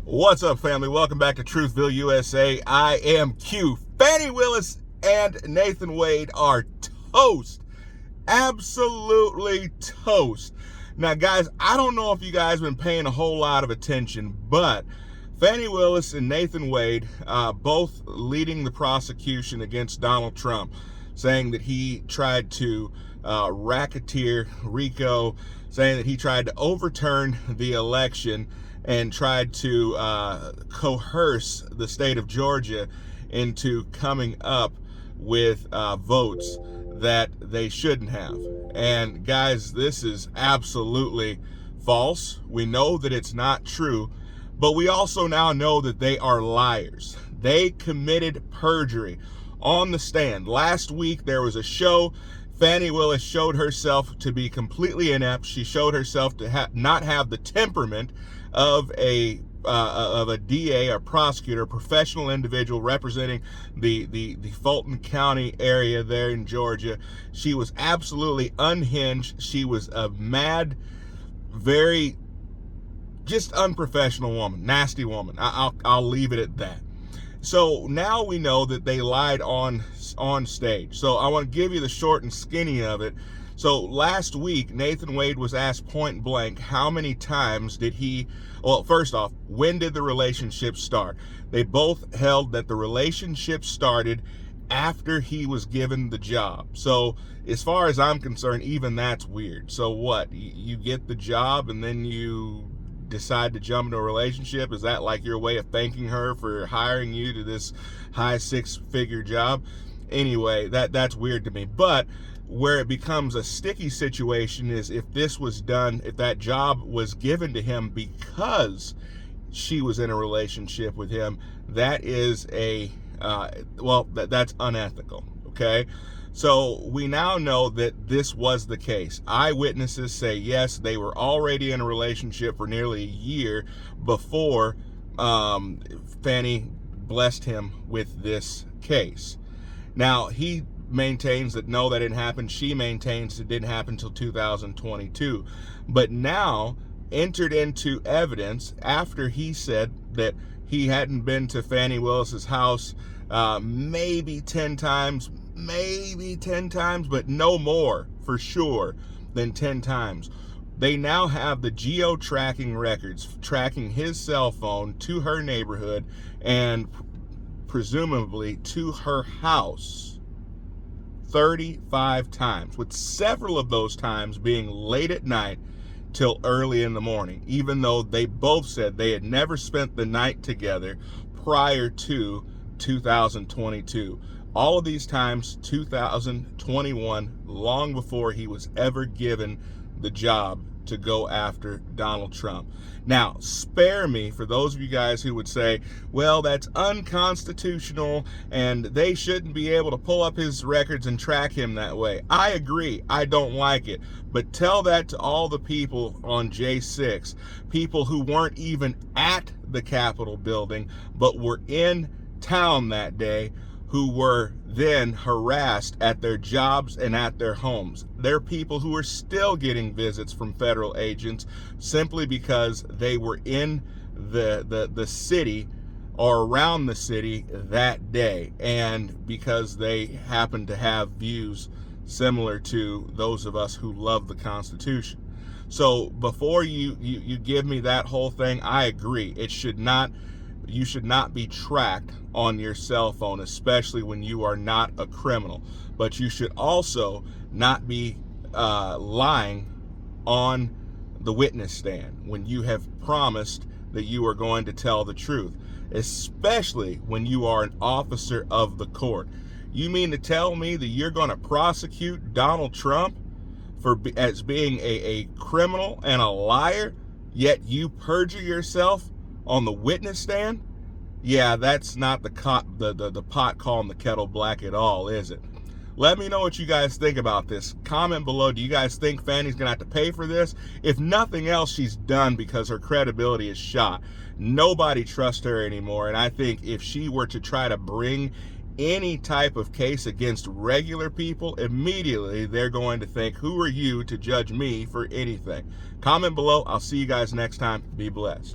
What's up, family? Welcome back to Truthville, USA. I am Q. Fani Willis and Nathan Wade are toast. Absolutely toast. Now, guys, I don't know if you guys have been paying a whole lot of attention, but Fani Willis and Nathan Wade, both leading the prosecution against Donald Trump, saying that he tried to racketeer RICO, saying that he tried to overturn the election and tried to coerce the state of Georgia into coming up with votes that they shouldn't have. And guys, this is absolutely false. We know that it's not true, but we also now know that they are liars. They committed perjury on the stand. Last week there was a show. Fani Willis showed herself to be completely inept. She showed herself to not have the temperament of a DA, a prosecutor, a professional individual representing the Fulton County area there in Georgia. She was absolutely unhinged. She was a mad, very just unprofessional woman, nasty woman. I'll leave it at that. So now we know that they lied on stage. So I want to give you the short and skinny of it. So last week, Nathan Wade was asked point blank, how many times did he, well, first off, when did the relationship start? They both held that the relationship started after he was given the job. So as far as I'm concerned, even that's weird. So what, you get the job and then you decide to jump into a relationship? Is that like your way of thanking her for hiring you to this high six-figure job? Anyway, that's weird to me. But where it becomes a sticky situation is if this was done, if that job was given to him because she was in a relationship with him, that is that's unethical, okay? So we now know that this was the case. Eyewitnesses say yes, they were already in a relationship for nearly a year before Fani blessed him with this case. Now, he maintains that no, that didn't happen. She maintains it didn't happen until 2022. But now entered into evidence after he said that he hadn't been to Fani Willis's house maybe 10 times, but no more for sure than 10 times. They now have the geo-tracking records tracking his cell phone to her neighborhood and presumably to her house 35 times, with several of those times being late at night till early in the morning, even though they both said they had never spent the night together prior to 2022. All of these times, 2021, long before he was ever given the job to go after Donald Trump. Now, spare me for those of you guys who would say, well, that's unconstitutional and they shouldn't be able to pull up his records and track him that way. I agree. I don't like it. But tell that to all the people on J6, people who weren't even at the Capitol building, but were in town that day, who were then harassed at their jobs and at their homes. There are people who are still getting visits from federal agents simply because they were in the city or around the city that day, and because they happen to have views similar to those of us who love the Constitution. So before you give me that whole thing, I agree. You should not be tracked on your cell phone, especially when you are not a criminal. But you should also not be lying on the witness stand when you have promised that you are going to tell the truth, especially when you are an officer of the court. You mean to tell me that you're going to prosecute Donald Trump as being a criminal and a liar, yet you perjure yourself on the witness stand? Yeah, that's not the pot calling the kettle black at all, is it? Let me know what you guys think about this. Comment below. Do you guys think Fani's going to have to pay for this? If nothing else, she's done because her credibility is shot. Nobody trusts her anymore. And I think if she were to try to bring any type of case against regular people, immediately they're going to think, who are you to judge me for anything? Comment below. I'll see you guys next time. Be blessed.